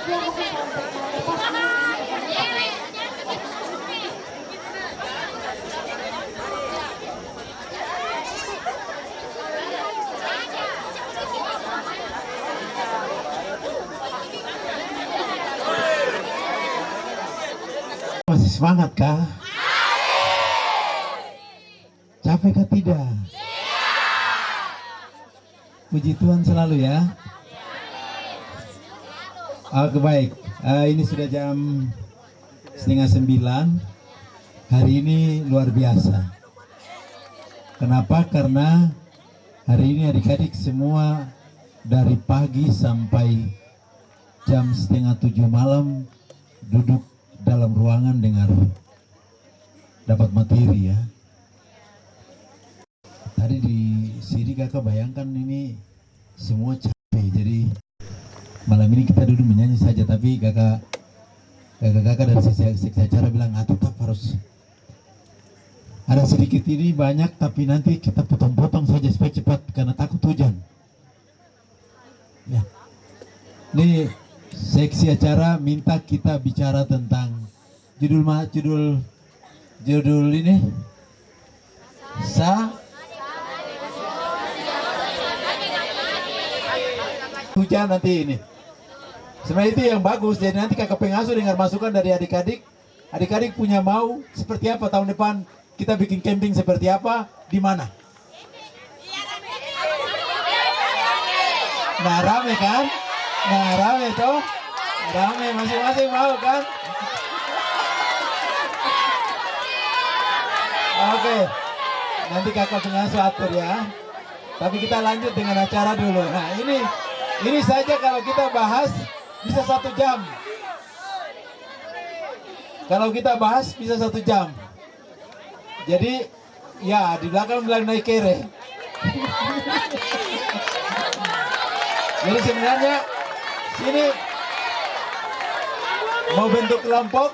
Masih semangat kah? Capek kah tidak? Puji Tuhan selalu ya. Oke baik, ini sudah jam 8:30. Hari ini luar biasa. Kenapa? Karena hari ini adik-adik semua dari pagi sampai jam 6:30 malam duduk dalam ruangan dengar dapat materi ya. Tadi di sini kakak bayangkan ini semua capek, jadi malam ini kita duduk menyanyi saja, tapi kakak dari sisi acara bilang tetap harus ada sedikit ini banyak, tapi nanti kita potong-potong saja supaya cepat karena takut hujan. Ya, ini seksi acara minta kita bicara tentang judul ini hujan nanti ini. Sebenarnya itu yang bagus, jadi nanti kakak pengasuh dengar masukan dari adik-adik. Adik-adik punya mau seperti apa tahun depan kita bikin camping seperti apa, di mana? Nah rame kan? Nah rame toh? Rame, masing-masing mau kan? Oke, nanti kakak pengasuh atur ya. Tapi kita lanjut dengan acara dulu. Nah ini saja kalau kita bahas bisa 1 jam. Kalau kita bahas bisa 1 jam. Jadi ya di belakang bilang naik kere. Jadi sebenarnya sini mau bentuk kelompok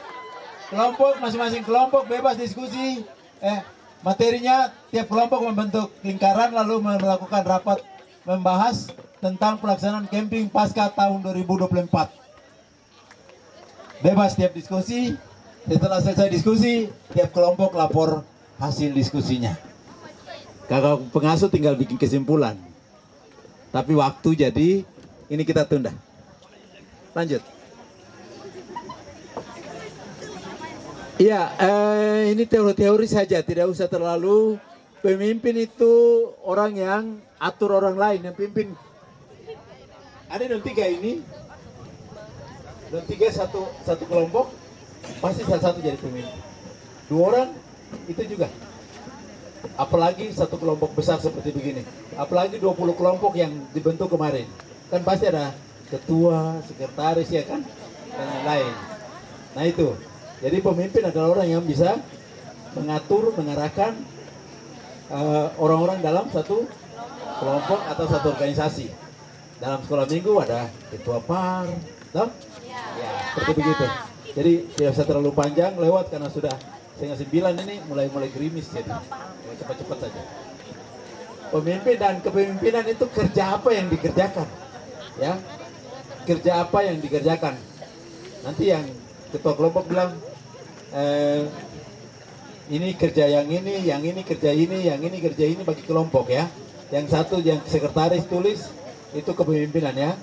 masing-masing kelompok bebas diskusi. Materinya tiap kelompok membentuk lingkaran lalu melakukan rapat membahas tentang pelaksanaan camping pasca tahun 2024. Bebas tiap diskusi. Setelah selesai diskusi, tiap kelompok lapor hasil diskusinya. Kakak pengasuh tinggal bikin kesimpulan. Tapi waktu jadi ini kita tunda. Lanjut. Iya, ini teori-teori saja, tidak usah terlalu. Pemimpin itu orang yang atur orang lain, yang pimpin. Ada dan 3 ini, dan 3 satu kelompok, pasti salah satu jadi pemimpin. 2 orang itu juga. Apalagi satu kelompok besar seperti begini. Apalagi 20 kelompok yang dibentuk kemarin. Kan pasti ada ketua, sekretaris ya kan, dan lain-lain. Nah itu. Jadi pemimpin adalah orang yang bisa mengatur, mengarahkan orang-orang dalam satu kelompok atau satu organisasi. Dalam sekolah minggu ada ketua par, toh? Ya, seperti begitu. Jadi tidak usah terlalu panjang, lewat karena sudah 8:30 ini mulai gerimis, jadi cepat-cepat saja. Pemimpin dan kepemimpinan itu kerja apa yang dikerjakan, ya? Kerja apa yang dikerjakan. Nanti yang ketua kelompok bilang ini kerja yang ini kerja ini, yang ini kerja ini bagi kelompok ya. Yang satu yang sekretaris tulis itu kepemimpinan ya.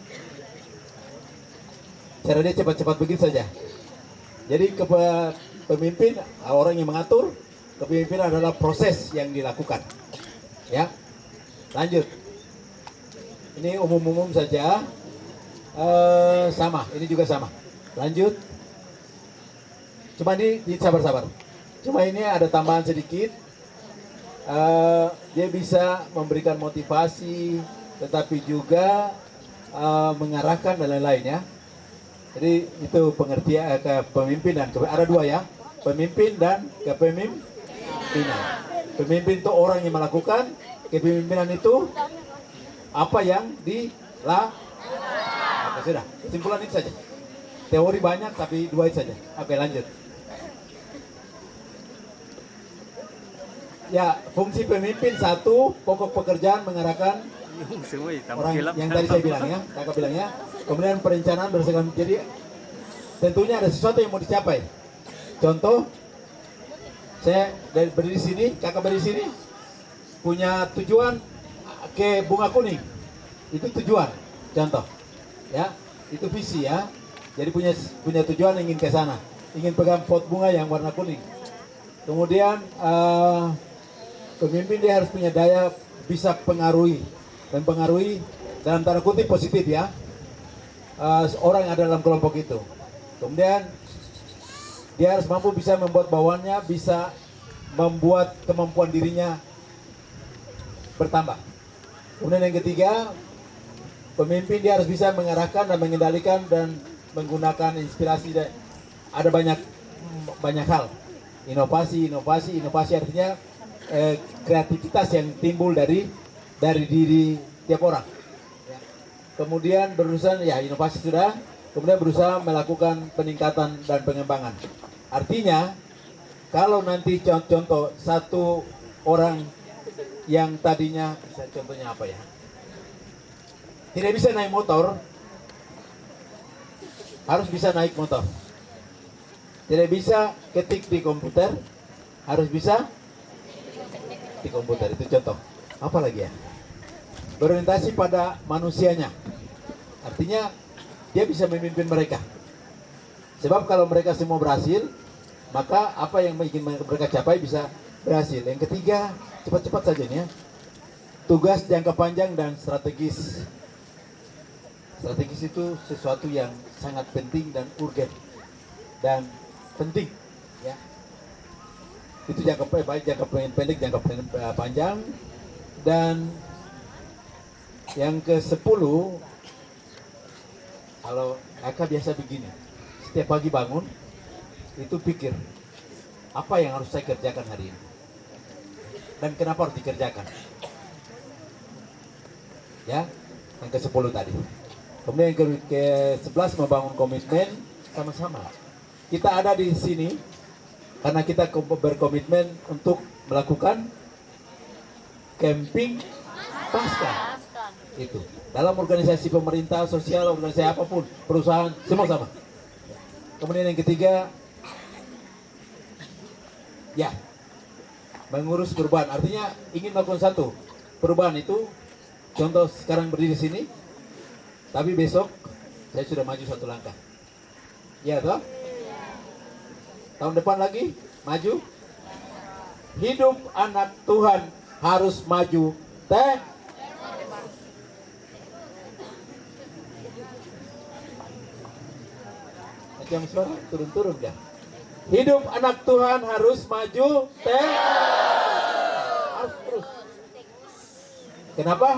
Cara dia cepat-cepat begitu saja. Jadi pemimpin orang yang mengatur, kepemimpinan adalah proses yang dilakukan. Ya. Lanjut. Ini umum-umum saja. Sama, ini juga sama. Lanjut. Cuma ini sabar-sabar. Cuma ini ada tambahan sedikit. Dia bisa memberikan motivasi, tetapi juga mengarahkan dan lain-lain ya. Jadi itu pengertian kepemimpinan. Ada 2 ya, pemimpin dan kepemimpinan. Pemimpin itu orang yang melakukan, kepemimpinan itu apa yang dilakukan. Oke, sudah, kesimpulan itu saja. Teori banyak tapi 2 itu saja. Oke, lanjut. Ya, fungsi pemimpin 1, pokok pekerjaan mengarahkan orang yang tadi saya bilang ya, kakak bilang ya. Kemudian perencanaan berdasarkan, jadi tentunya ada sesuatu yang mau dicapai. Contoh, saya dari berdiri sini, kakak berdiri sini, punya tujuan ke bunga kuning. Itu tujuan, contoh. Ya, itu visi ya. Jadi punya tujuan ingin ke sana, ingin pegang pot bunga yang warna kuning. Kemudian pemimpin dia harus punya daya bisa mempengaruhi dalam tanda kutip positif ya, orang yang ada dalam kelompok itu. Kemudian dia harus mampu bisa membuat bawahannya bisa membuat kemampuan dirinya bertambah. Kemudian yang ketiga, pemimpin dia harus bisa mengarahkan dan mengendalikan dan menggunakan inspirasi. Ada banyak hal, inovasi artinya kreativitas yang timbul dari diri tiap orang. Kemudian berusaha, ya inovasi sudah, kemudian berusaha melakukan peningkatan dan pengembangan. Artinya, kalau nanti contoh satu orang yang tadinya, contohnya apa ya, tidak bisa naik motor, harus bisa naik motor. Tidak bisa ketik di komputer, harus bisa di komputer. Itu contoh. Apa lagi ya? Berorientasi pada manusianya. Artinya dia bisa memimpin mereka. Sebab kalau mereka semua berhasil, maka apa yang ingin mereka capai bisa berhasil. Yang ketiga, cepat-cepat saja nih ya. Tugas jangka panjang dan strategis. Strategis itu sesuatu yang sangat penting dan urgen dan penting ya. Itu jangka pendek, jangka panjang. Dan yang ke-10, kalau kakak biasa begini, setiap pagi bangun, itu pikir, apa yang harus saya kerjakan hari ini? Dan kenapa harus dikerjakan? Ya, yang ke-10 tadi. Kemudian yang ke-11, membangun komitmen sama-sama. Kita ada di sini, karena kita berkomitmen untuk melakukan camping pasca. Itu dalam organisasi pemerintah, sosial, organisasi apapun, perusahaan, semua sama. Kemudian yang ketiga, ya, mengurus perubahan. Artinya ingin melakukan satu perubahan itu. Contoh sekarang berdiri di sini, tapi besok saya sudah maju satu langkah. Ya toh? Tahun depan lagi maju. Hidup anak Tuhan harus maju. Macam suara turun-turun kan? Hidup anak Tuhan harus maju. Harus terus. Kenapa?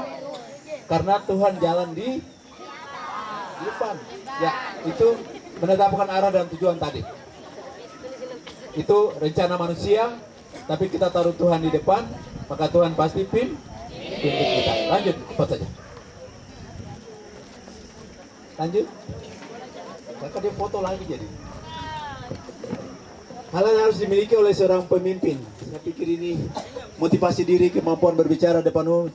Karena Tuhan jalan di depan. Ya, itu menetapkan arah dan tujuan tadi. Itu rencana manusia, tapi kita taruh Tuhan di depan, maka Tuhan pasti pimpin kita. Lanjut, cepat saja. Lanjut. Maka dia foto lagi jadi. Hal yang harus dimiliki oleh seorang pemimpin. Saya pikir ini motivasi diri, kemampuan berbicara depan umum.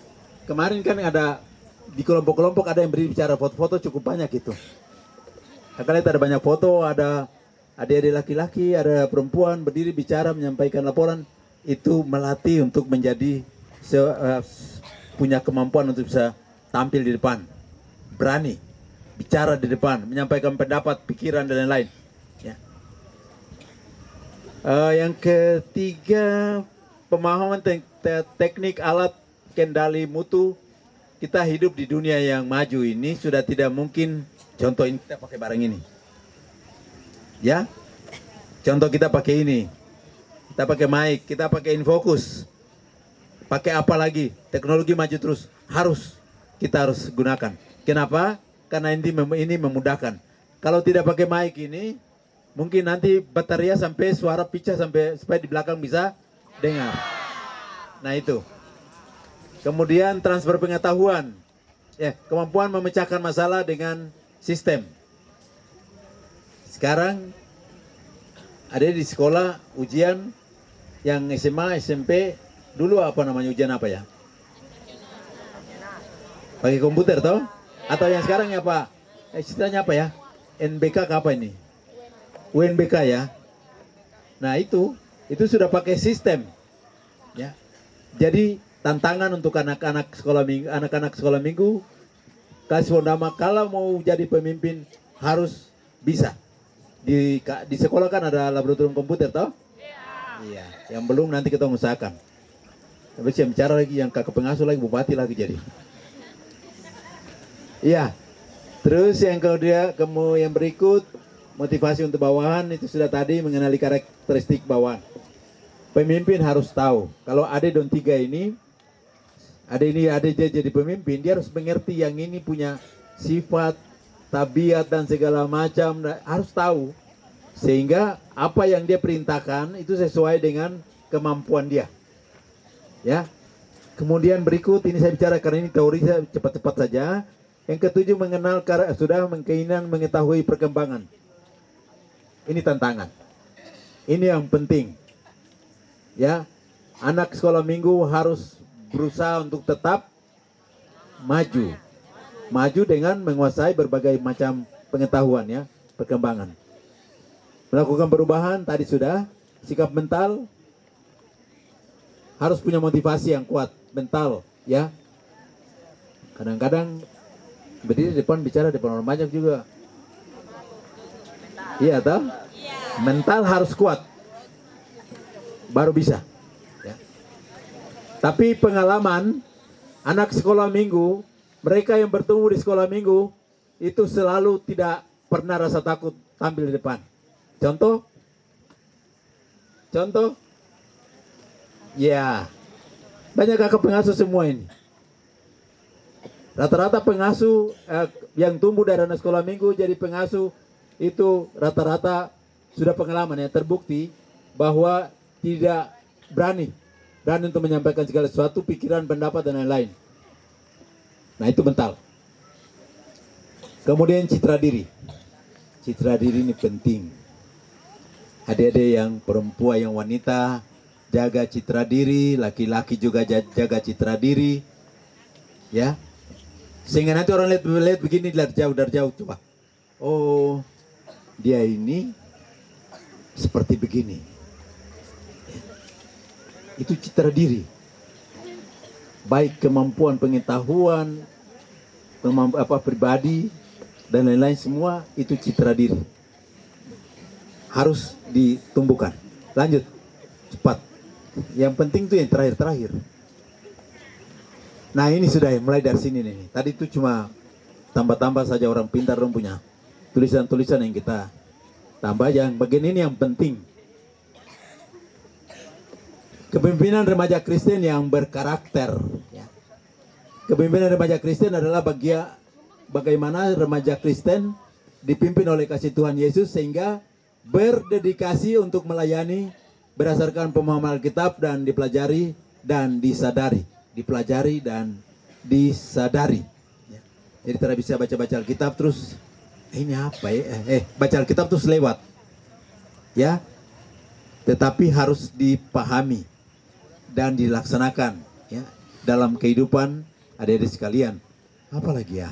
Kemarin kan ada di kelompok-kelompok ada yang berbicara, foto-foto cukup banyak itu. Kakak lihat ada banyak foto, ada adik-adik laki-laki, ada perempuan berdiri bicara, menyampaikan laporan. Itu melatih untuk menjadi punya kemampuan untuk bisa tampil di depan, berani bicara di depan, menyampaikan pendapat, pikiran dan lain-lain. Ya. Yang ketiga, pemahaman teknik alat kendali mutu. Kita hidup di dunia yang maju ini sudah tidak mungkin. Contoh ini kita pakai barang ini, ya. Contoh kita pakai ini, kita pakai mic, kita pakai infocus, pakai apa lagi? Teknologi maju terus, kita harus gunakan. Kenapa? Karena ini memudahkan. Kalau tidak pakai mic ini, mungkin nanti bateria sampai suara pecah sampai supaya di belakang bisa dengar. Nah itu. Kemudian transfer pengetahuan, ya, kemampuan memecahkan masalah dengan sistem. Sekarang ada di sekolah ujian yang SMA, SMP, dulu apa namanya ujian apa ya? Pakai komputer toh? Atau yang sekarang ya Pak? Istilahnya apa ya? NBK ke apa ini? UNBK ya. Nah itu sudah pakai sistem ya. Jadi tantangan untuk anak-anak sekolah minggu kasih nama kalau mau jadi pemimpin harus bisa. Di sekolah kan ada laboratorium komputer toh? Iya. Yang belum nanti kita usahakan. Tapi saya bicara lagi yang kakak pengasuh lagi bupati lagi jadi. Iya. Terus yang yang berikut motivasi untuk bawahan itu sudah tadi mengenali karakteristik bawahan. Pemimpin harus tahu kalau Ade Don Tiga ini Ade jadi pemimpin, dia harus mengerti yang ini punya sifat, tabiat dan segala macam, harus tahu sehingga apa yang dia perintahkan itu sesuai dengan kemampuan dia. Ya. Kemudian berikut ini saya bicara karena ini teori saya cepat-cepat saja. Yang ketujuh sudah keinginan mengetahui perkembangan. Ini tantangan. Ini yang penting. Ya. Anak sekolah minggu harus berusaha untuk tetap maju. Maju dengan menguasai berbagai macam pengetahuan ya, perkembangan. Melakukan perubahan tadi sudah, sikap mental harus punya motivasi yang kuat, mental ya. Kadang-kadang berdiri di depan bicara depan orang banyak juga. Iya toh? Mental harus kuat. Baru bisa. Ya. Tapi pengalaman anak sekolah minggu, mereka yang bertemu di sekolah minggu itu selalu tidak pernah rasa takut tampil di depan. Contoh? Ya, banyak kakak pengasuh semua ini. Rata-rata pengasuh yang tumbuh dari anak sekolah minggu jadi pengasuh itu rata-rata sudah pengalaman ya, terbukti bahwa tidak berani untuk menyampaikan segala sesuatu, pikiran, pendapat dan lain-lain. Nah itu mental. Kemudian citra diri. Citra diri ini penting. Adik-adik yang perempuan, yang wanita, jaga citra diri, laki-laki juga jaga citra diri. Ya. Sehingga nanti orang lihat begini dari jauh coba. Oh, dia ini seperti begini. Ya. Itu citra diri. Baik kemampuan pengetahuan, pribadi dan lain-lain semua itu citra diri. Harus ditumbuhkan. Lanjut, cepat. Yang penting itu yang terakhir. Nah ini sudah mulai dari sini nih. Tadi itu cuma tambah-tambah saja orang pintar orang punya tulisan-tulisan yang kita tambah. Yang bagian ini yang penting. Kepemimpinan remaja Kristen yang berkarakter. Ya. Kepemimpinan remaja Kristen adalah bagaimana remaja Kristen dipimpin oleh kasih Tuhan Yesus sehingga berdedikasi untuk melayani berdasarkan pemahaman Alkitab dan dipelajari dan disadari. Ya. Jadi tidak bisa baca-baca Alkitab terus ini apa ya? Baca Alkitab terus lewat. Ya. Tetapi harus dipahami dan dilaksanakan ya dalam kehidupan adik-adik sekalian. Apalagi ya?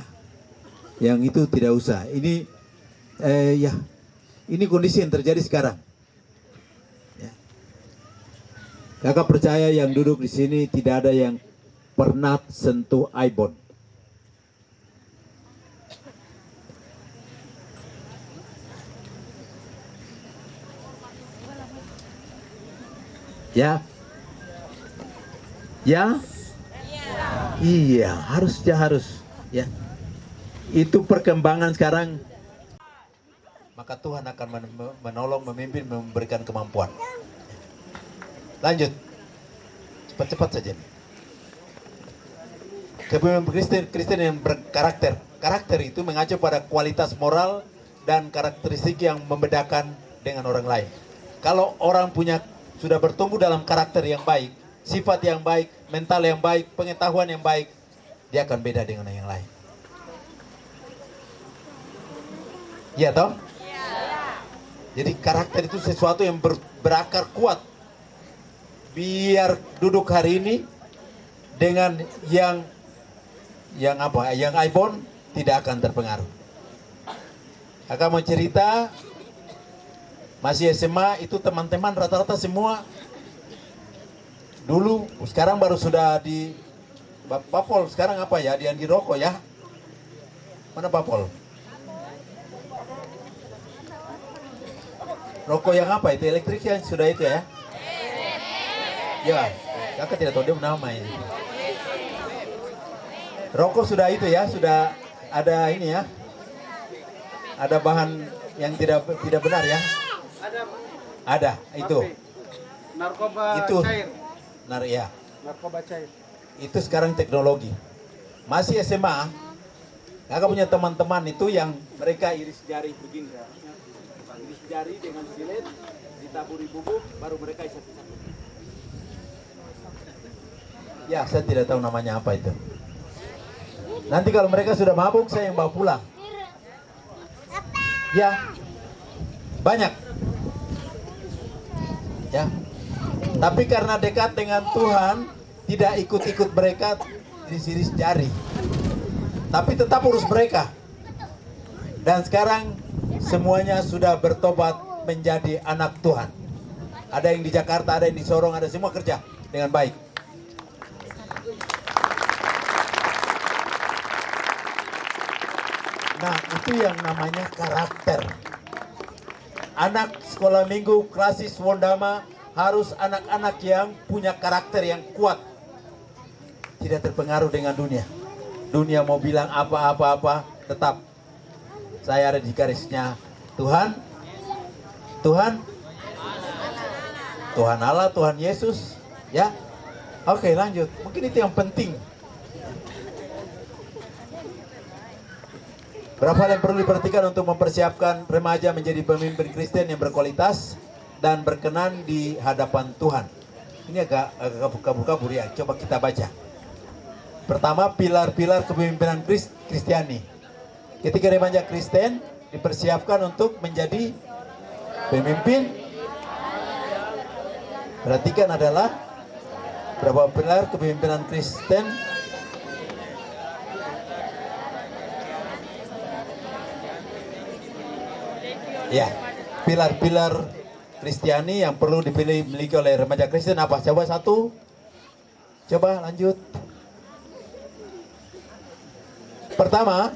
Yang itu tidak usah. Ini ini kondisi yang terjadi sekarang. Ya. Kakak percaya yang duduk di sini tidak ada yang pernah sentuh iPhone. Ya. Ya? Iya, harus ya. Itu perkembangan sekarang. Maka Tuhan akan menolong, memimpin, memberikan kemampuan. Lanjut. Cepat-cepat saja. Kepemimpinan Kristen yang berkarakter. Karakter itu mengacu pada kualitas moral dan karakteristik yang membedakan dengan orang lain. Kalau orang sudah bertumbuh dalam karakter yang baik, sifat yang baik, mental yang baik, pengetahuan yang baik, dia akan beda dengan yang lain. Iya toh? Jadi karakter itu sesuatu yang berakar kuat. Biar duduk hari ini dengan yang iPhone tidak akan terpengaruh. Akan mau cerita Masih SMA itu teman-teman rata-rata semua dulu, sekarang baru sudah di Papol, sekarang apa ya, di rokok ya. Mana Papol? Rokok yang apa itu, elektrik yang sudah itu ya? Ya, kakak tidak tahu dia nama ini. Rokok sudah itu ya, sudah ada ini ya. Ada bahan yang tidak benar ya? Ada, itu. Narkoba Itu. cair. Ya. Narkoba cair. Itu sekarang teknologi. Masih SMA, kakak punya teman-teman itu yang mereka iris jari begini. Iris jari dengan silet, ditaburi bubuk, baru mereka isap-isap. Ya, saya tidak tahu namanya apa itu. Nanti kalau mereka sudah mabuk, saya yang bawa pulang. Ya, banyak. Ya, tapi karena dekat dengan Tuhan, tidak ikut-ikut mereka iris-iris jari. Tapi tetap urus mereka. Dan sekarang semuanya sudah bertobat menjadi anak Tuhan. Ada yang di Jakarta, ada yang di Sorong, ada semua kerja dengan baik. Nah, itu yang namanya karakter. Anak sekolah minggu klasis Wondama harus anak-anak yang punya karakter yang kuat. Tidak terpengaruh dengan dunia. Dunia mau bilang apa-apa, tetap saya ada di garisnya Tuhan. Tuhan Allah, Tuhan Yesus. Ya, oke, lanjut. Mungkin itu yang penting. Berapa hal yang perlu diperhatikan untuk mempersiapkan remaja menjadi pemimpin Kristen yang berkualitas dan berkenan di hadapan Tuhan. Ini agak kabur-kabur ya, coba kita baca. Pertama, pilar-pilar kepemimpinan Kristiani. Ketika remaja Kristen dipersiapkan untuk menjadi pemimpin, perhatikan adalah berapa pilar kepemimpinan Kristen. Ya, pilar-pilar Kristiani yang perlu dimiliki oleh remaja Kristen apa? Coba satu. Coba lanjut. Pertama,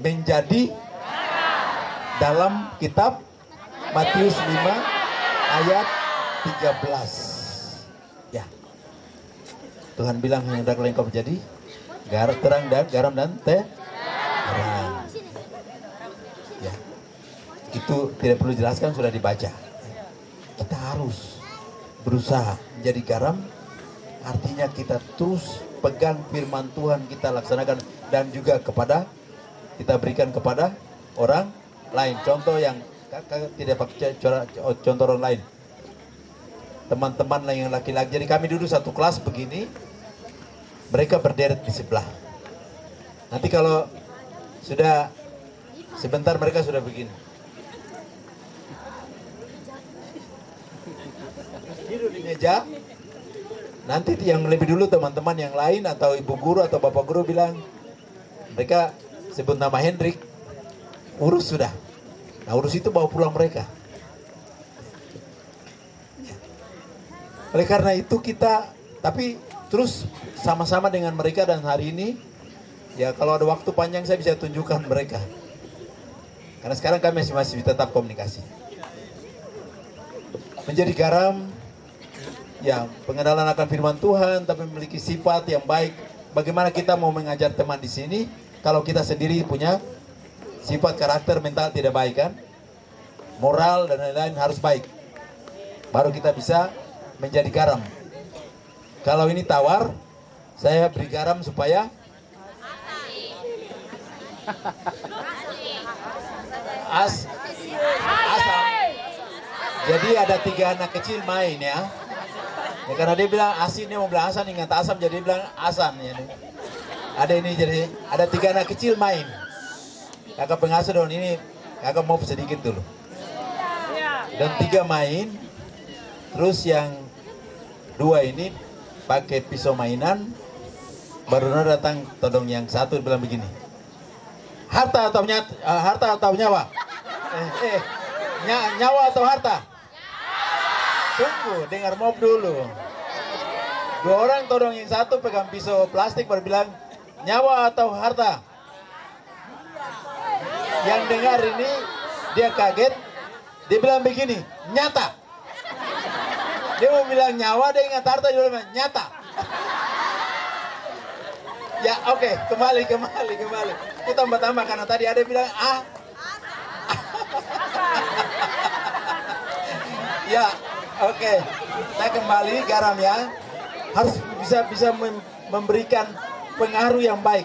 menjadi dalam kitab Matius 5 ayat 13. Ya. Tuhan bilang hendaklah engkau menjadi terang dan garam dan terang. Ya. Itu tidak perlu dijelaskan, sudah dibaca. Kita harus berusaha menjadi garam, artinya kita terus pegang firman Tuhan, kita laksanakan dan juga kita berikan kepada orang lain. Contoh yang kakak tidak pakai contoh orang lain, teman-teman yang laki-laki. Jadi kami duduk satu kelas begini, mereka berderet di sebelah. Nanti kalau sudah sebentar mereka sudah begini. Tidur di meja. Nanti yang lebih dulu teman-teman yang lain atau ibu guru atau bapak guru bilang, mereka sebut nama Hendrik, urus sudah. Nah, urus itu bawa pulang mereka. Oleh karena itu kita, tapi terus sama-sama dengan mereka, dan hari ini ya kalau ada waktu panjang saya bisa tunjukkan mereka. Karena sekarang kami masih tetap komunikasi. Menjadi garam, ya, pengenalan akan firman Tuhan, tapi memiliki sifat yang baik. Bagaimana kita mau mengajar teman di sini kalau kita sendiri punya sifat karakter mental tidak baik, kan? Moral dan lain-lain harus baik. Baru kita bisa menjadi garam. Kalau ini tawar, saya beri garam supaya asam. Jadi ada 3 anak kecil main ya. Ya, karena dia bilang asin, dia mau bilang asam, ingat asam, jadi dia bilang asam ya. Ada ini, jadi ada 3 anak kecil main. Kakak pengasuh dong ini, kakak mau sedikit dulu. Dan 3 main, terus yang 2 ini pakai pisau mainan. Baru datang todong yang satu bilang begini, harta atau nyawa? Nyawa atau harta? Tunggu, dengar mob dulu. Dua orang todong yang satu pegang pisau plastik baru bilang nyawa atau harta. Yang dengar ini dia kaget, dia bilang begini, nyata. Dia mau bilang nyawa, dia ingat harta, dia bilang nyata. Ya oke, kembali. Itu tambah-tambah karena tadi ada bilang ya oke. Kita kembali garam ya. Harus bisa memberikan pengaruh yang baik.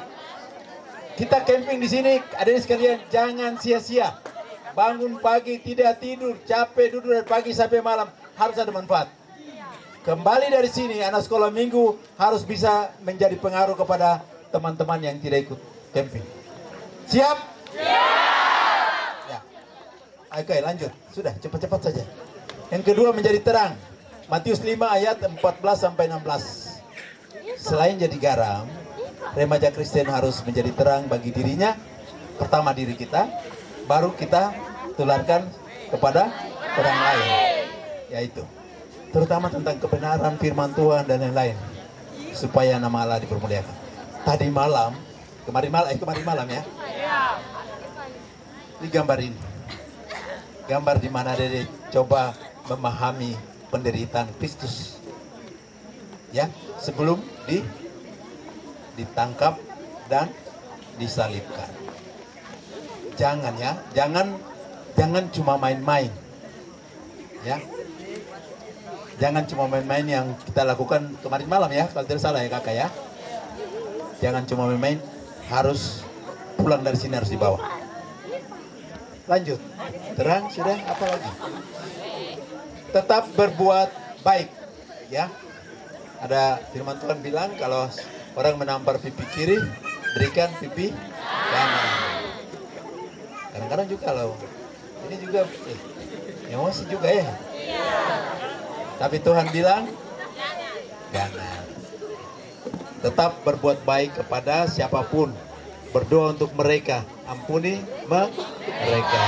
Kita camping di sini, adik sekalian, jangan sia-sia. Bangun pagi tidak tidur, capek duduk dari pagi sampai malam, harus ada manfaat. Kembali dari sini, anak sekolah minggu harus bisa menjadi pengaruh kepada teman-teman yang tidak ikut camping. Siap? Siap. Ya. Oke, lanjut. Sudah, cepat-cepat saja. Yang kedua menjadi terang. Matius 5 ayat 14 sampai 16. Selain jadi garam, remaja Kristen harus menjadi terang bagi dirinya, pertama diri kita, baru kita tularkan kepada orang lain. Yaitu terutama tentang kebenaran firman Tuhan dan lain-lain, supaya nama Allah dipermuliakan. Kemarin malam ya. Ini gambar ini. Gambar di mana dia coba memahami penderitaan Kristus. Ya, sebelum ditangkap dan disalibkan. Jangan cuma main-main. Ya. Jangan cuma main-main yang kita lakukan kemarin malam ya, kalau tidak salah ya kakak ya. Jangan cuma main-main, harus pulang dari sini harus dibawa. Lanjut, terang sudah, apa lagi? Tetap berbuat baik, ya. Ada firman Tuhan bilang kalau orang menampar pipi kiri, berikan pipi kanan. Kadang-kadang juga loh, ini juga emosi juga ya. Tapi Tuhan bilang, jangan. Tetap berbuat baik kepada siapapun. Berdoa untuk mereka, ampuni mereka.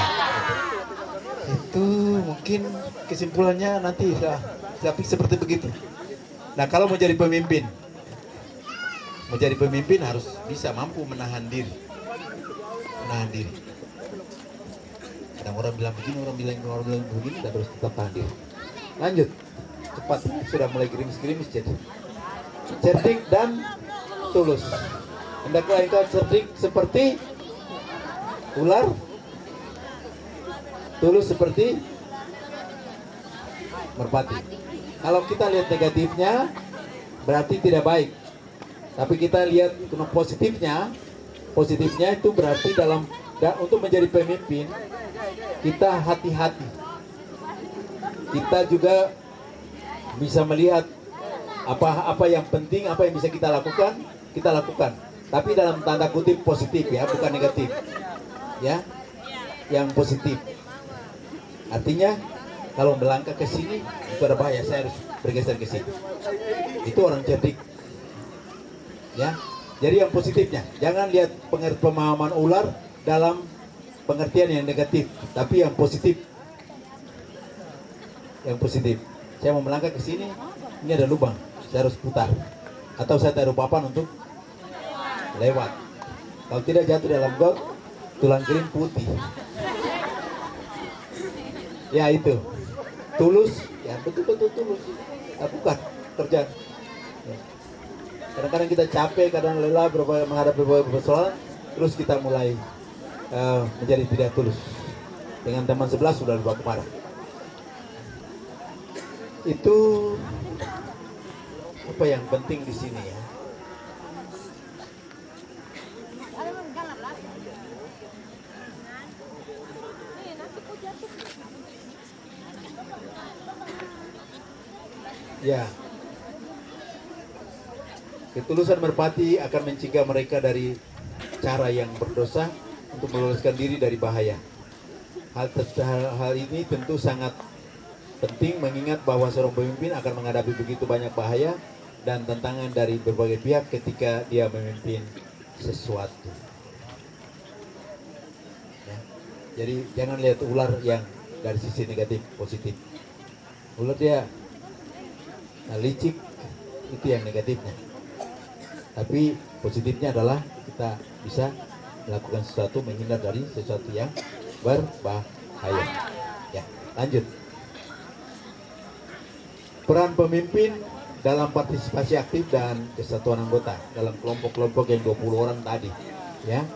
Itu mungkin kesimpulannya nanti tapi seperti begitu. Nah, kalau mau jadi pemimpin harus bisa mampu menahan diri. Kadang orang bilang begini, orang bilang begini, kita harus tetap tahan diri. Lanjut, cepat, sudah mulai gerimis-gerimis jadi. Cerdik dan tulus. Hendaklah engkau cerdik seperti ular, tulus seperti merpati. Kalau kita lihat negatifnya, berarti tidak baik. Tapi kita lihat positifnya itu berarti untuk menjadi pemimpin, kita hati-hati. Kita juga bisa melihat apa yang penting, apa yang bisa kita lakukan. Tapi dalam tanda kutip positif ya, bukan negatif. Ya, yang positif. Artinya kalau melangkah ke sini itu ada bahaya, saya harus bergeser ke sini. Itu orang cerdik. Ya. Jadi yang positifnya, jangan lihat pemahaman ular dalam pengertian yang negatif, tapi yang positif. Yang positif. Saya mau melangkah ke sini, ini ada lubang, saya harus putar. Atau saya taruh papan untuk lewat. Kalau tidak jatuh dalam got, tulang kering putih. Ya itu. Tulus, ya betul-betul tulus. Lakukan kerja. Kadang-kadang kita capek, kadang lelah menghadapi berbagai persoalan, terus kita mulai menjadi tidak tulus. Dengan teman sebelah sudah lupa kepada. Itu apa yang penting di sini ya. Ya. Ketulusan merpati akan mencegah mereka dari cara yang berdosa untuk meloloskan diri dari bahaya. Hal ini tentu sangat penting mengingat bahwa seorang pemimpin akan menghadapi begitu banyak bahaya dan tantangan dari berbagai pihak ketika dia memimpin sesuatu. Ya. Jadi jangan lihat ular yang dari sisi negatif, positif. Kalau dia licik, itu yang negatifnya. Tapi positifnya adalah kita bisa melakukan sesuatu, menghindar dari sesuatu yang berbahaya. Ya, lanjut. Peran pemimpin dalam partisipasi aktif dan kesatuan anggota dalam kelompok-kelompok yang 20 orang tadi. Ya.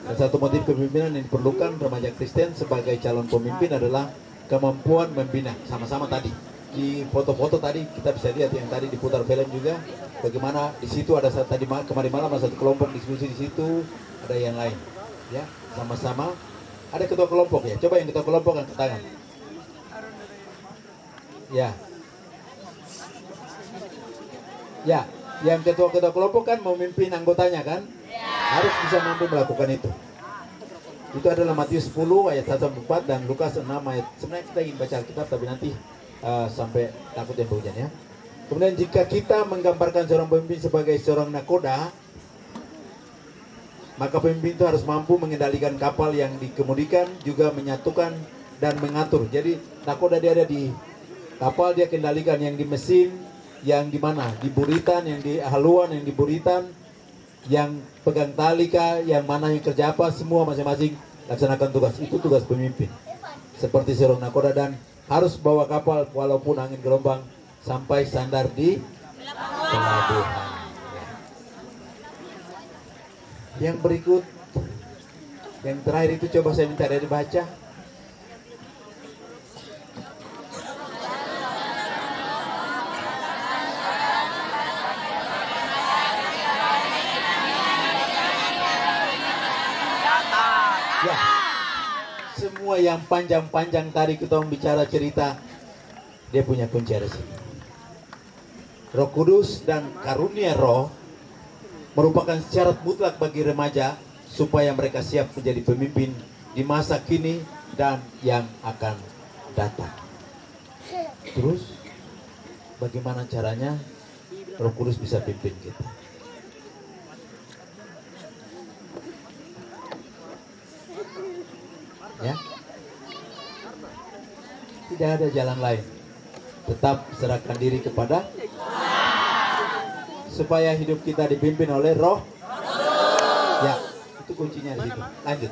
Dan satu motif kepemimpinan yang diperlukan remaja Kristen sebagai calon pemimpin adalah kemampuan membina. Sama-sama tadi. Di foto-foto tadi kita bisa lihat yang tadi diputar film juga, bagaimana di situ ada tadi kemarin malam ada satu kelompok diskusi di situ, ada yang lain. Ya, sama-sama ada ketua kelompok ya. Coba yang ketua kelompok angkat tangan. Ya. Ya, yang ketua-ketua kelompok kan memimpin anggotanya kan? Harus bisa mampu melakukan itu. Itu adalah Matius 10 ayat 1 sampai 4 dan Lukas 6 ayat. Sebenarnya kita ingin baca Alkitab tapi nanti sampai takut yang hujan ya. Kemudian jika kita menggambarkan seorang pemimpin sebagai seorang nakoda, maka pemimpin itu harus mampu mengendalikan kapal yang dikemudikan, juga menyatukan dan mengatur. Jadi nakoda dia ada di kapal, dia kendalikan yang di mesin, yang di mana? Di buritan, yang di haluan, yang di buritan, yang pegang tali kah, yang mana yang kerja apa, semua masing-masing laksanakan tugas. Itu tugas pemimpin. Seperti seorang nakoda dan harus bawa kapal walaupun angin gelombang sampai sandar di pelabuhan. Yang berikut, yang terakhir itu coba saya minta dari baca. Ya, semua yang panjang-panjang tadi kita bicara cerita, dia punya kunci ada sini. Roh Kudus dan karunia Roh merupakan syarat mutlak bagi remaja supaya mereka siap menjadi pemimpin di masa kini dan yang akan datang. Terus, bagaimana caranya Roh Kudus bisa pimpin kita? Ya, tidak ada jalan lain. Tetap serahkan diri kepada supaya hidup kita dipimpin oleh Roh. Ya, itu kuncinya di situ. Lanjut.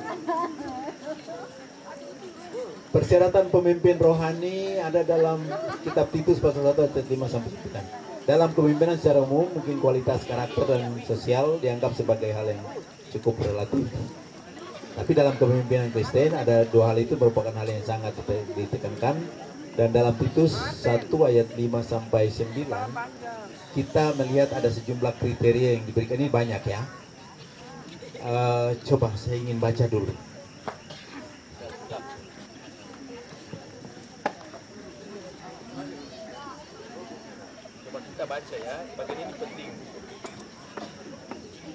Persyaratan pemimpin rohani ada dalam kitab Titus pasal 1 ayat 5 sampai 9. Dalam kepemimpinan secara umum, mungkin kualitas karakter dan sosial dianggap sebagai hal yang cukup relatif. Tapi dalam kepemimpinan Kristen ada dua hal itu merupakan hal yang sangat ditekankan. Dan dalam Titus 1 ayat 5 sampai 9 kita melihat ada sejumlah kriteria yang diberikan. Ini banyak ya. Coba saya ingin baca dulu. Coba kita baca ya. Bagian ini penting.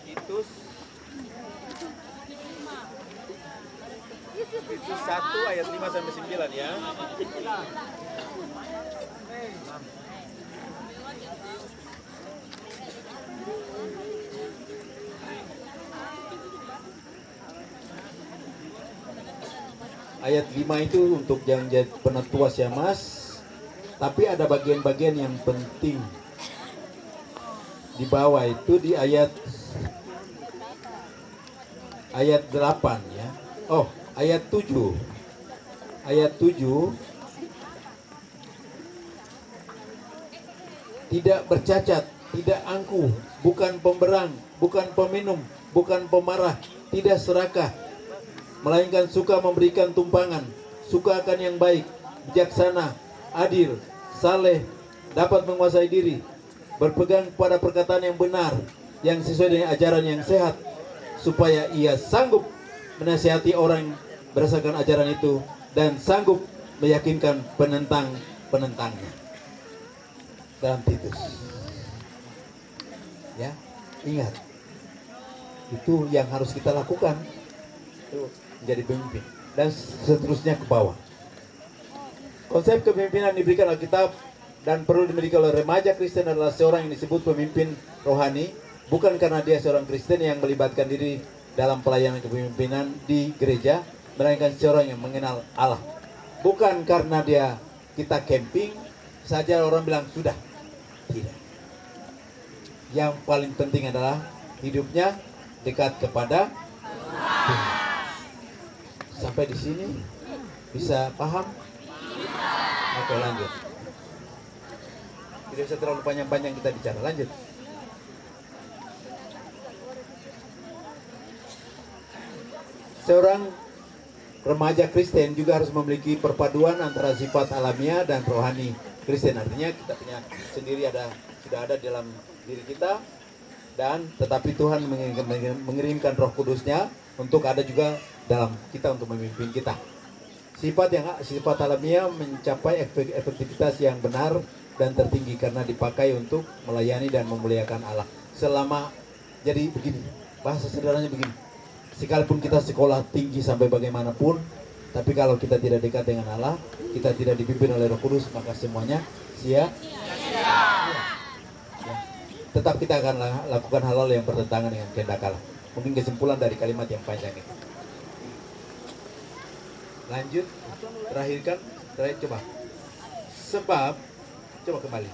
Titus 1 ayat 5 sampai 9 ya. Ayat 5 itu untuk yang jadi penatua Syamas, tapi ada bagian-bagian yang penting di bawah itu di ayat 8 ya. Oh, ayat 7. Ayat 7. Tidak bercacat, tidak angkuh, bukan pemberang, bukan peminum, bukan pemarah, tidak serakah, melainkan suka memberikan tumpangan, suka akan yang baik, bijaksana, adil, saleh, dapat menguasai diri, berpegang pada perkataan yang benar, yang sesuai dengan ajaran yang sehat, supaya ia sanggup menasihati orang berdasarkan ajaran itu dan sanggup meyakinkan penentangnya. Dalam Titus. Ya, ingat. Itu yang harus kita lakukan. Itu menjadi pemimpin dan seterusnya ke bawah. Konsep kepemimpinan diberikan Alkitab dan perlu dimiliki oleh remaja Kristen adalah seorang yang disebut pemimpin rohani, bukan karena dia seorang Kristen yang melibatkan diri dalam pelayanan kepemimpinan di gereja, melainkan seorang yang mengenal Allah. Bukan karena kita camping saja orang bilang sudah. Tidak. Yang paling penting adalah hidupnya dekat kepada Tuhan. Sampai di sini bisa paham? Oke, lanjut. Tidak bisa terlalu panjang-panjang kita bicara. Lanjut. Seorang remaja Kristen juga harus memiliki perpaduan antara sifat alamiah dan rohani Kristen. Artinya kita punya sendiri sudah ada dalam diri kita, dan tetapi Tuhan mengirimkan Roh Kudusnya untuk ada juga dalam kita untuk memimpin kita. Sifat alamiah mencapai efektivitas yang benar dan tertinggi karena dipakai untuk melayani dan memuliakan Allah. Jadi begini, bahasa sederhananya begini. Sekalipun kita sekolah tinggi sampai bagaimanapun, tapi kalau kita tidak dekat dengan Allah, kita tidak dipimpin oleh Roh Kudus, maka semuanya sia-sia. Ya. Tetap kita akan lakukan hal-hal yang bertentangan dengan kehendak Allah. Mungkin kesimpulan dari kalimat yang panjang itu. Lanjut, terakhir coba. Sebab, coba kembali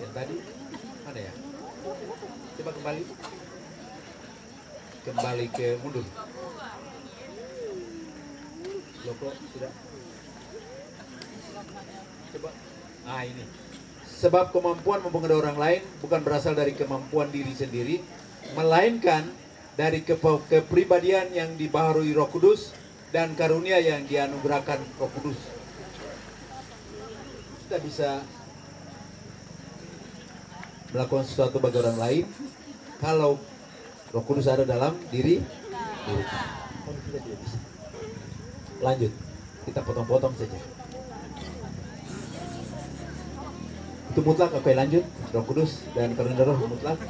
yang tadi mana ya? Coba kembali ke mundur. Loko sudah. Coba. Ini. Sebab kemampuan mempengaruhi orang lain bukan berasal dari kemampuan diri sendiri, melainkan dari kepribadian yang dibaharui Roh Kudus dan karunia yang dianugerahkan Roh Kudus. Kita bisa melakukan sesuatu bagi orang lain kalau Roh Kudus ada dalam diri kita. Kita tidak bisa. Lanjut, kita potong-potong saja. Itu mutlak. Oke, lanjut. Roh Kudus dan karunia Roh mutlak.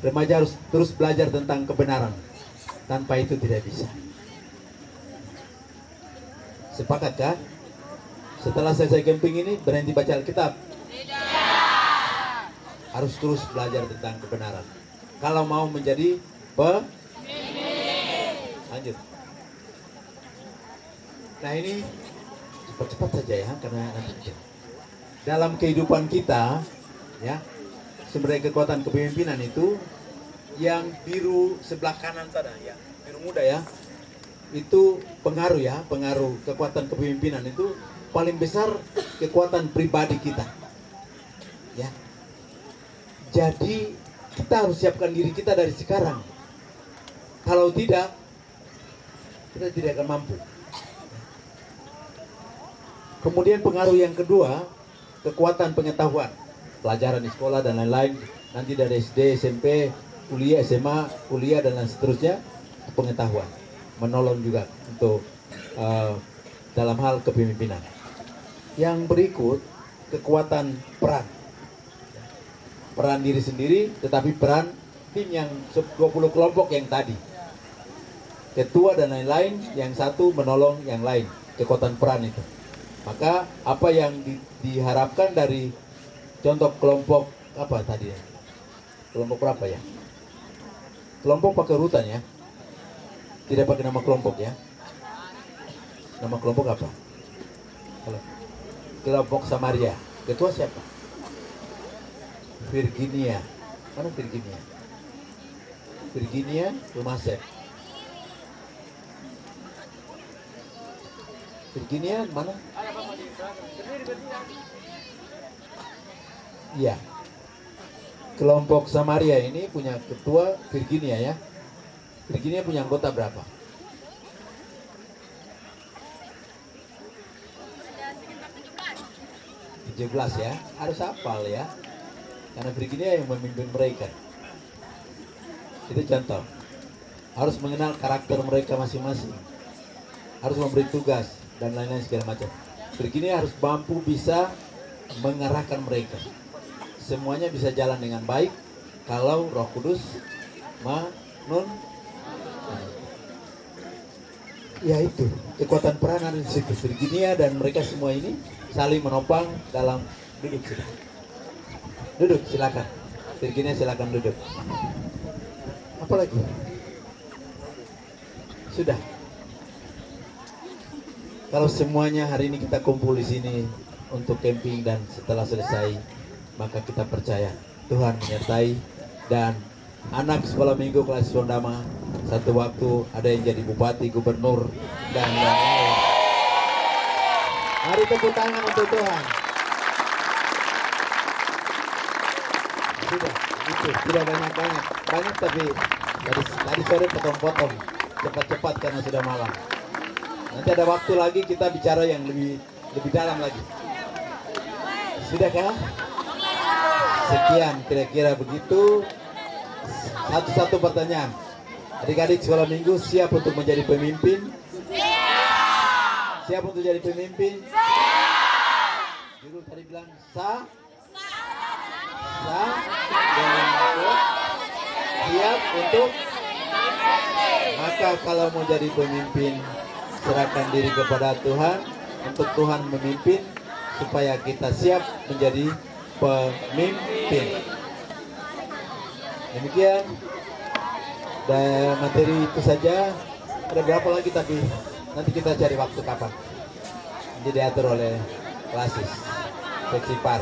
Remaja harus terus belajar tentang kebenaran. Tanpa itu tidak bisa. Sepakatkah? Setelah selesai camping ini berhenti baca Alkitab? Tidak. Harus terus belajar tentang kebenaran. Kalau mau menjadi pemimpin. Lanjut. Nah, ini cepat-cepat saja ya, karena nanti dalam kehidupan kita ya, sumber kekuatan kepemimpinan itu yang biru sebelah kanan sana ya, biru muda ya, itu pengaruh kekuatan kepemimpinan itu paling besar kekuatan pribadi kita ya. Jadi kita harus siapkan diri kita dari sekarang. Kalau tidak, kita tidak akan mampu. Kemudian pengaruh yang kedua, kekuatan pengetahuan, pelajaran di sekolah dan lain-lain. Nanti dari SD, SMP, kuliah, SMA, kuliah dan lain seterusnya, pengetahuan menolong juga untuk dalam hal kepemimpinan. Yang berikut, kekuatan peran diri sendiri, tetapi peran tim yang 20 kelompok yang tadi, ketua dan lain-lain, yang satu menolong yang lain, kekuatan peran itu. Maka apa yang diharapkan dari contoh kelompok apa tadi ya? Kelompok berapa ya? Kelompok pakai urutan ya, tidak pakai nama kelompok ya. Nama kelompok apa? Kelompok Samaria. Ketua siapa? Virginia. Mana Virginia? Virginia Rumasek. Virginia mana? Iya. Kelompok Samaria ini punya ketua Virginia ya. Virginia punya anggota berapa? 17 ya. Harus hafal ya. Karena Virginia yang memimpin mereka. Itu contoh. Harus mengenal karakter mereka masing-masing. Harus memberi tugas dan lain-lain segala macam. Virginia harus mampu bisa mengarahkan mereka. Semuanya bisa jalan dengan baik kalau Roh Kudus ya itu kekuatan peranan di situ. Virginia dan mereka semua ini saling menopang dalam duduk silakan. Virginia silakan duduk. Apa lagi? Sudah. kalau semuanya hari ini kita kumpul di sini untuk camping dan setelah selesai, maka kita percaya Tuhan menyertai dan anak sekolah minggu kelas Sondama satu waktu ada yang jadi bupati, gubernur, dan lain-lain. Mari tepuk tangan untuk Tuhan. Sudah banyak tapi tadi sore potong-potong cepat-cepat karena sudah malam. Nanti ada waktu lagi kita bicara yang lebih dalam lagi. Sudahkah? Sekian kira-kira begitu. Satu pertanyaan. Adik-adik sekolah minggu siap untuk menjadi pemimpin? Siap untuk jadi pemimpin? Guru tadi bilang siap untuk. Maka kalau mau jadi pemimpin, serahkan diri kepada Tuhan untuk Tuhan memimpin supaya kita siap menjadi pemimpin. Demikian dan materi itu saja. Ada berapa lagi tapi nanti kita cari waktu kapan. Nanti diatur oleh klasis seksi par.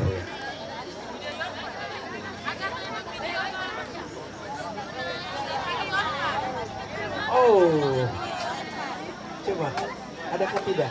Oh, coba adakah tidak?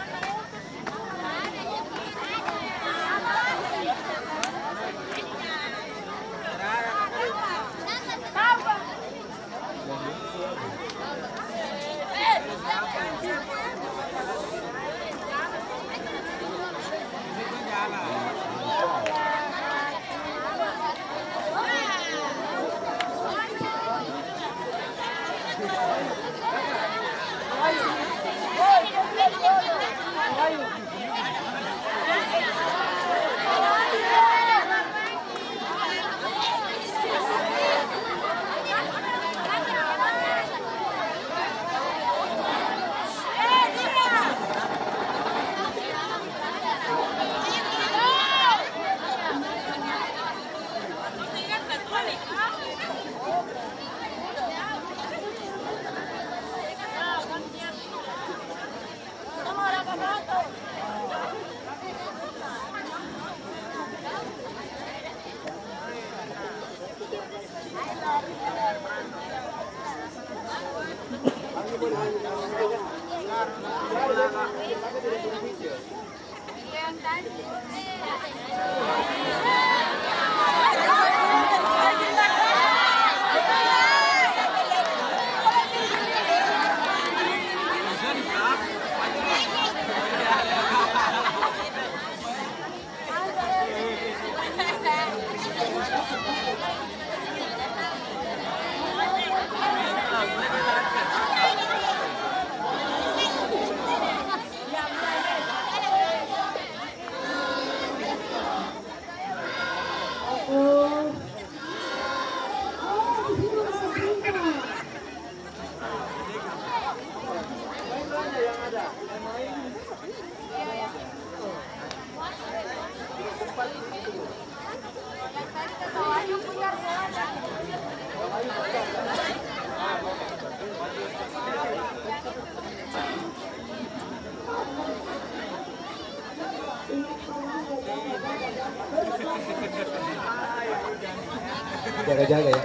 Jaga-jaga ya.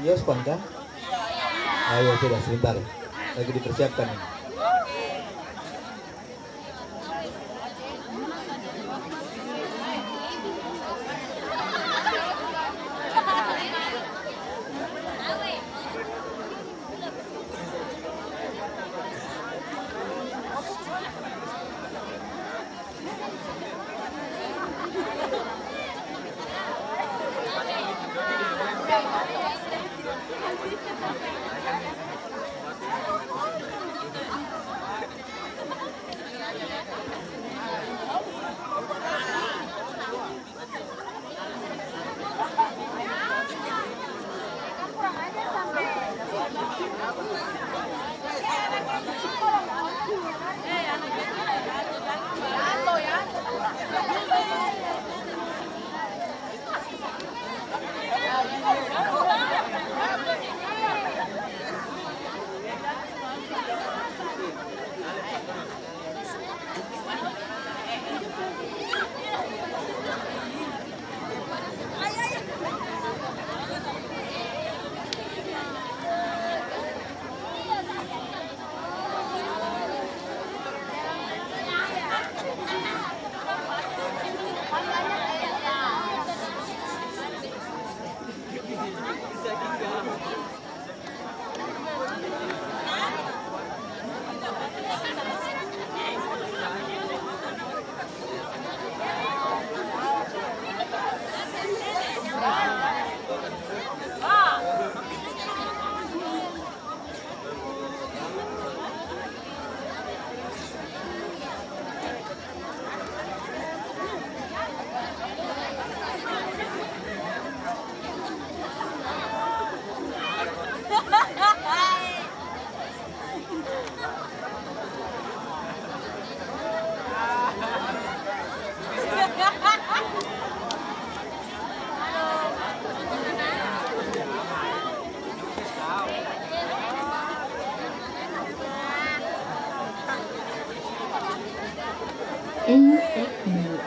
Yospon kan? Ayo sudah sebentar, lagi dipersiapkan ini. NFU.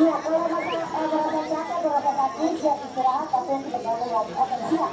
Iya, kalau berapa kaki siap istirahat, tapi yang tidak boleh lagi. Oke, siap.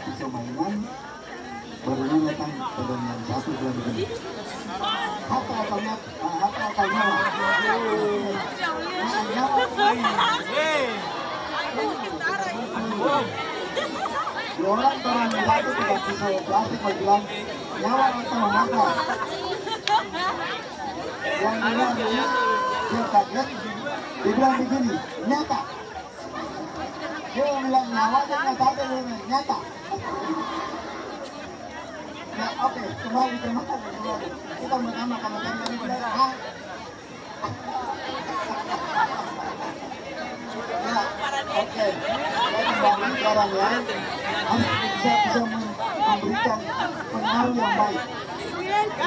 Bisa mainan barunya datang badan yang satu bilang begini, hata akalnya orang yang satu tidak bisa plastik mau bilang nyawa atau mata yang bilang dia kaget, dia bilang begini nyata, dia bilang nyawa dan nyata nyata. Nah, oke, kembali ke makan. Kita pertama kalau tadi benar. Ya, oke. Saya kembali sekarang ya. Harus bisa memberikan pengaruh yang baik.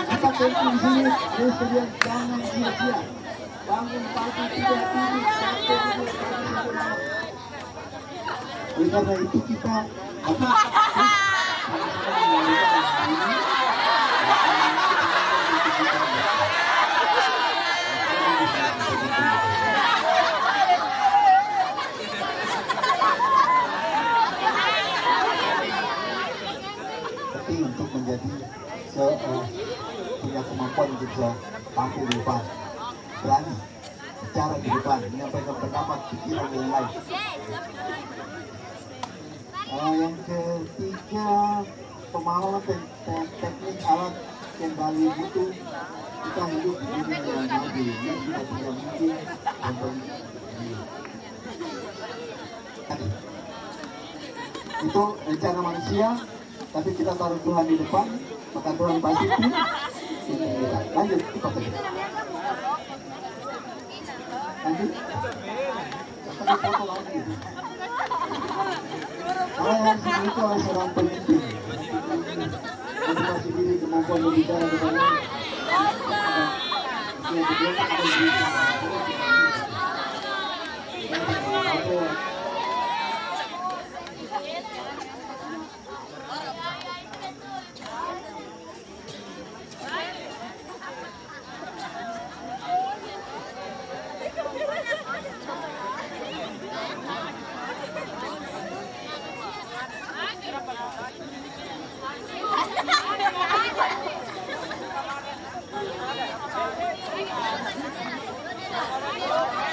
Kita kumpul di sini, terus kemudian jangan sia-sia. Bangun pagi tidak tidur sampai oleh karena itu kita tapi untuk menjadi punya kemampuan untuk bisa tampil di depan, berani bicara di depan, menyampaikan pendapat, pikiran yang lain. Yang ketiga, pemahaman teknik alat kendali itu. Kita hidup di dunia yang adil, yang kita tidak mungkin itu rencana manusia, tapi kita taruh Tuhan di depan. maka Tuhan pasti lanjut cepat saja. Lanjut. Kita foto lagi. Saya itu adalah seorang pemimpin. Motivasi diri, kemampuan berbicara kepada yang kedua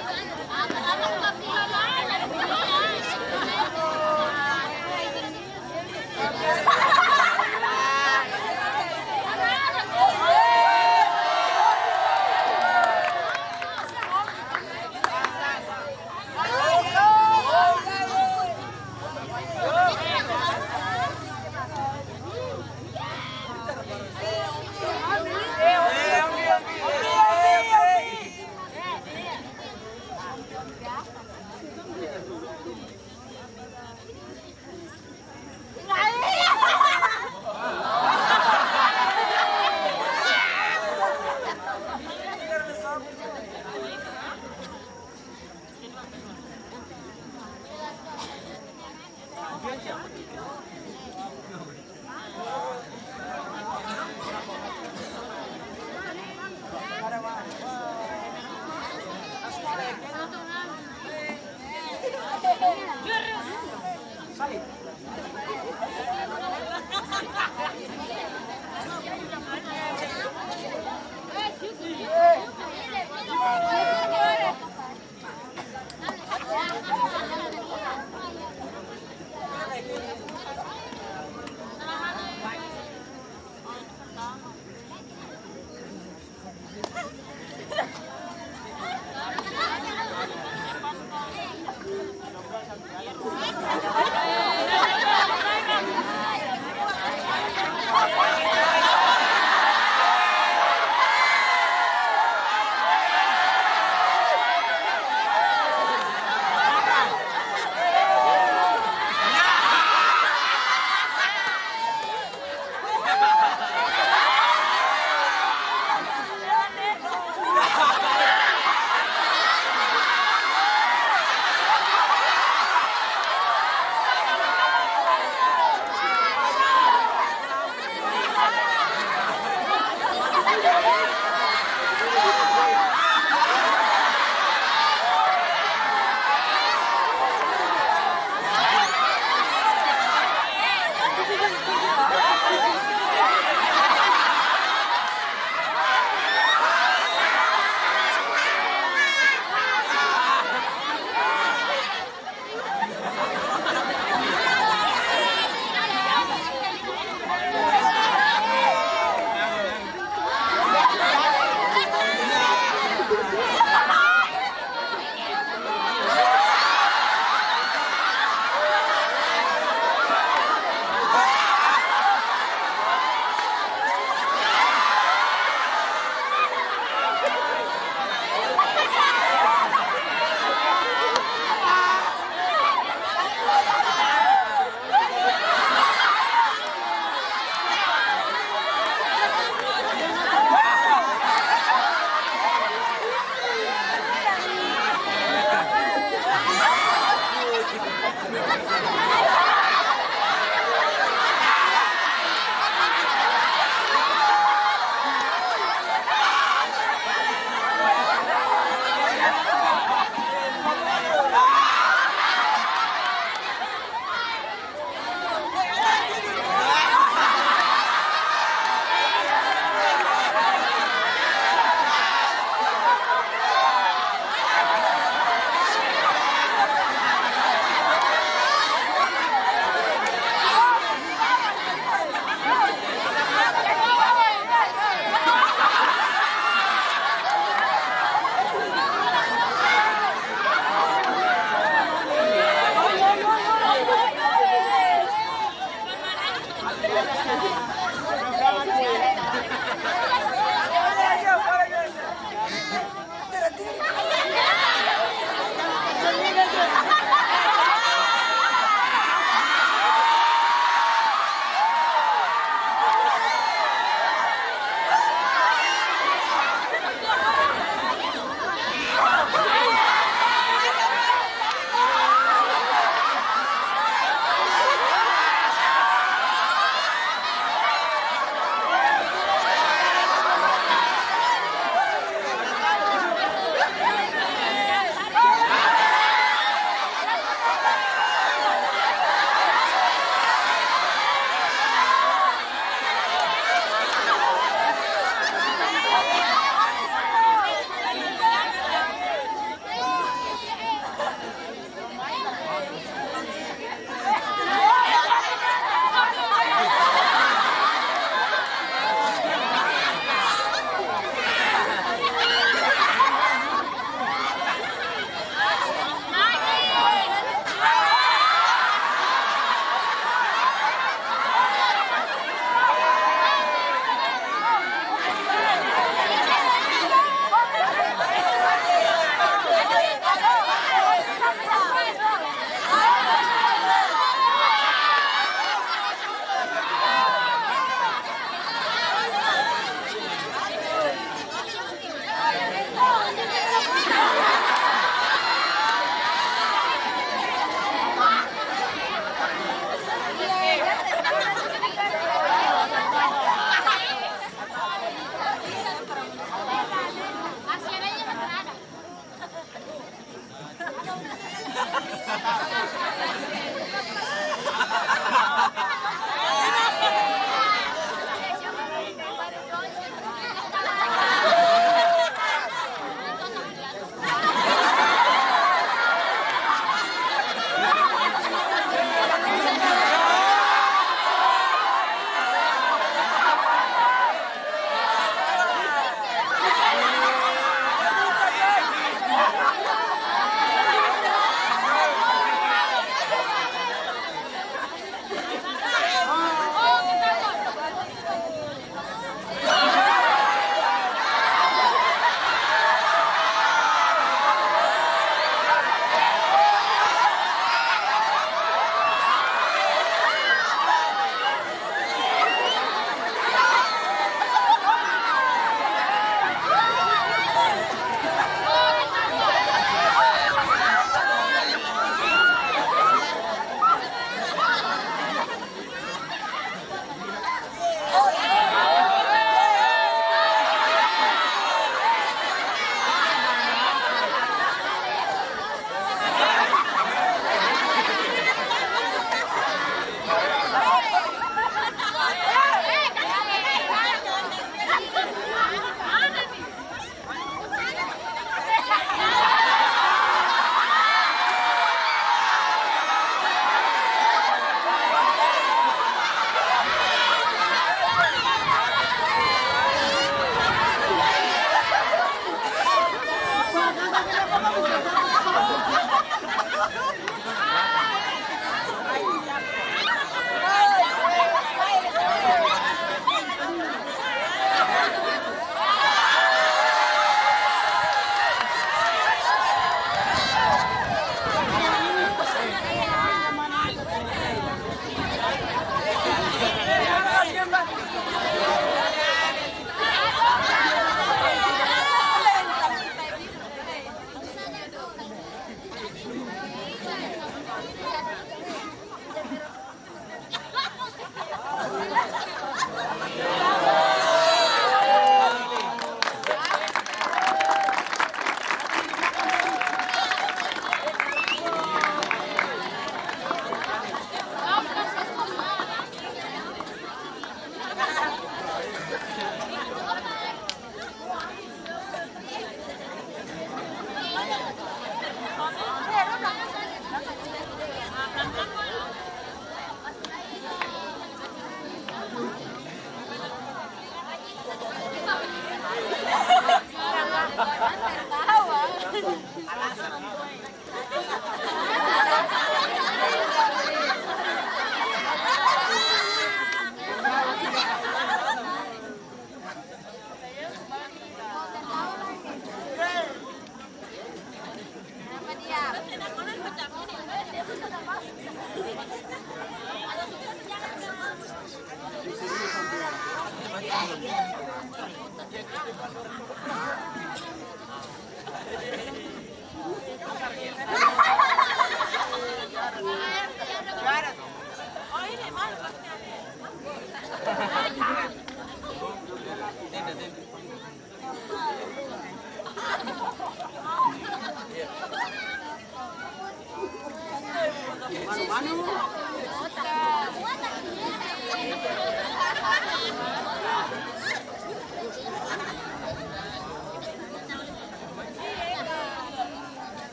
ada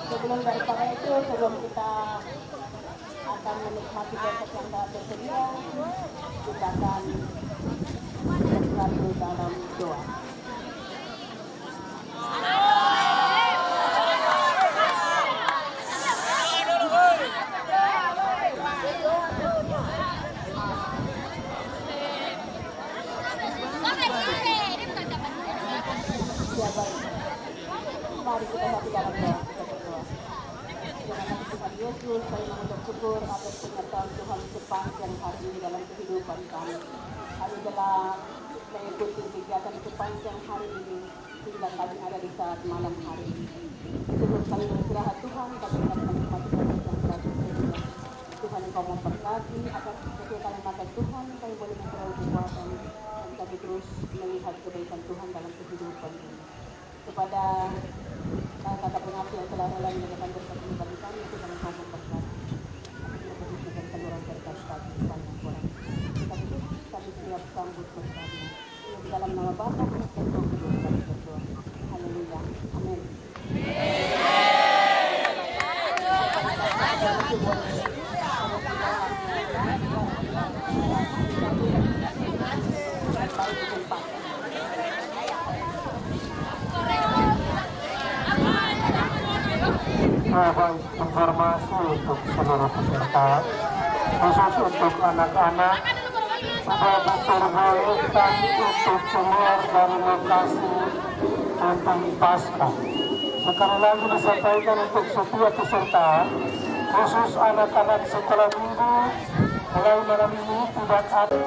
Sebelum daripada itu, sebelum kita akan menikmati besok yang telah tersedia, kita akan bersatu dalam doa. Ya baik, mari kita satu dalam doa. Terima kasih Tuhan Yesus, kami mengucap syukur atas penyertaan Tuhan sepanjang hari ini dalam kehidupan kami. Kami telah mengikuti kegiatan sepanjang hari ini hingga kami ada di saat malam hari ini. Sebelum kami beristirahat Tuhan, kami akan menikmati berkat yang telah tersedia. Tuhan Engkau memberkati atas setiap kali makan Tuhan, kami boleh memperoleh kekuatan dan kami terus melihat kebaikan Tuhan dalam kehidupan ini. Kepada kata pengabdi yang telah rela menyediakan berkat ini bagi kami, itu kami mau memberkati. Kami tidak berdiskusi saluran berkat kami sepanjang kurang. Kami siap sambut bersama. Di dalam nama Bapa dan Roh Kudus kami berdoa. Haleluya. Amin. Baik, informasi untuk seluruh peserta, khusus untuk anak-anak, sudah diperbolehkan untuk keluar dari lokasi camping pasca. Sekali lagi disampaikan untuk setiap peserta, khusus anak-anak sekolah minggu, mulai malam ini tidak ada.